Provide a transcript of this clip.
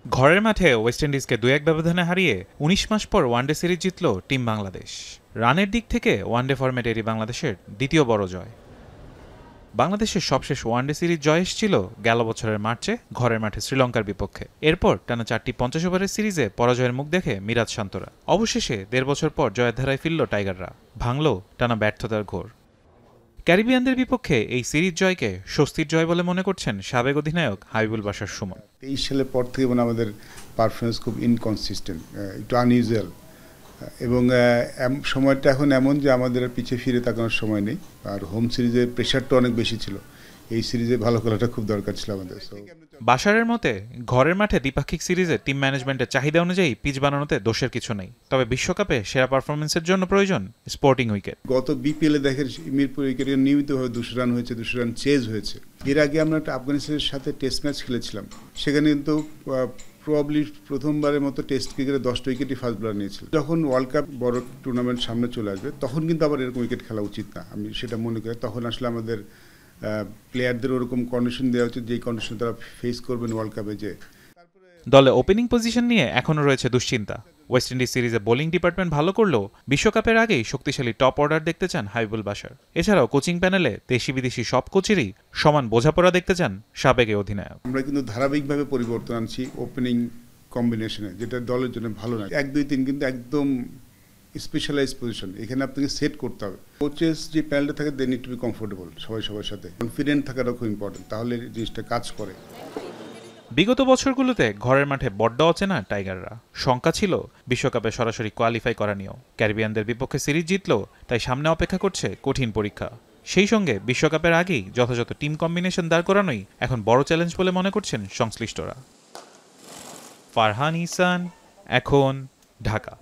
ঘরের মাঠে ওয়েস্ট ইন্ডিজকে ২-১ ব্যবধানে হারিয়ে ১৯ মাস পর ওয়ানডে সিরিজ জিতল টিম বাংলাদেশ। রানের দিক থেকে ওয়ানডে ফরম্যাটে এটি বাংলাদেশের দ্বিতীয় বড় জয়। বাংলাদেশের সবশেষ ওয়ানডে সিরিজ জয় এসেছিল গেল বছরের মার্চে ঘরের মাঠে শ্রীলঙ্কার বিপক্ষে। এরপর টানা ৪টি ৫০ ওভারের সিরিজে পরাজয়ের মুখ দেখে মিরাজ শান্তরা। অবশেষে ১.৫ বছর পর জয়ের ধারায় ফিরল টাইগাররা, ভাঙল টানা ব্যর্থতার ঘোর। ক্যারিবিয়ানদের বিপক্ষে এই সিরিজ জয়কে স্বস্তির জয় বলে মনে করছেন সাবেক অধিনায়ক হাবিবুল বাশার সুমন। ২৩ সালের পর থেকে আমাদের পারফরমেন্স খুব ইনকনসিস্টেন্ট, একটু আনইউজুয়াল, এবং সময়টা এখন এমন যে আমাদের পিছিয়ে ফিরে তাকানোর সময় নেই। আর হোম সিরিজের প্রেশারটা অনেক বেশি ছিল, এই সিরিজে ভালো খেলাটা খুব দরকার ছিল আমাদের। বাশারের মতে ঘরের মাঠে দ্বিপাক্ষিক সিরিজে টিম ম্যানেজমেন্টের চাহিদা অনুযায়ী পিচ বানানোতে দোষের কিছু নেই, তবে বিশ্বকাপে সেরা পারফরমেন্সের জন্য প্রয়োজন স্পোর্টিং উইকেট। গত বিপিএলে দেখেন মিরপুর উইকেটে নিয়মিতভাবে ২০০ রান হয়েছে, ২০০ রান চেজ হয়েছে। এর আগে আমরা একটা আফগানিস্তানের সাথে টেস্ট ম্যাচ খেলেছিলাম, সেখানে কিন্তু প্রবাবলি প্রথমবারের মতো টেস্ট ক্রিকেটে 10টা উইকেটই ফাস্ট বোলার নিয়েছিল। যখন ওয়ার্ল্ড কাপ বড় টুর্নামেন্ট সামনে চলে আসবে তখন কিন্তু আবার এরকম উইকেট খেলা উচিত না, আমি সেটা মনে করি। তখন আসলে আমাদের প্লেয়ারদের ওরকম কন্ডিশন দেওয়া উচিত যেই কন্ডিশন তারা ফেস করবেন ওয়ার্ল্ড কাপে। যে দলে ওপেনিং পজিশন নিয়ে এখনও রয়েছে দুশ্চিন্তা। ওয়েস্ট ইন্ডিজ সিরিজে বোলিং ডিপার্টমেন্ট ভালো করলেও বিশ্বকাপের আগেই শক্তিশালী টপ অর্ডার দেখতে চান হাবিবুল বাশার। এছাড়াও কোচিং প্যানেলে দেশি বিদেশি সব কোচেরই সমান বোঝাপড়া দেখতে চান সাবেক অধিনায়ক। আমরা কিন্তু ধারাবাহিকভাবে পরিবর্তন আনছি ওপেনিং কম্বিনেশনে, যেটা দলের জন্য ভালো না। ১, ২, ৩ কিন্তু একদম স্পেশালাইজ পজিশন, এখানে আপনাকে সেট করতে হবে। কোচেস যে প্যানেলটা থাকে they need to be comfortable, সবার সাথে কনফিডেন্ট থাকাটা খুব ইম্পর্টেন্ট, তাহলে জিনিসটা কাজ করে। বিগত বছরগুলোতে ঘরের মাঠে বড্ড অচেনা টাইগাররা, শঙ্কা ছিল বিশ্বকাপে সরাসরি কোয়ালিফাই করা নিয়েও। ক্যারিবিয়ানদের বিপক্ষে সিরিজ জিতলেও তাই সামনে অপেক্ষা করছে কঠিন পরীক্ষা। সেই সঙ্গে বিশ্বকাপের আগেই যথাযথ টিম কম্বিনেশন দাঁড় করানোই এখন বড় চ্যালেঞ্জ বলে মনে করছেন সংশ্লিষ্টরা। ফারহান ইহসান, এখন, ঢাকা।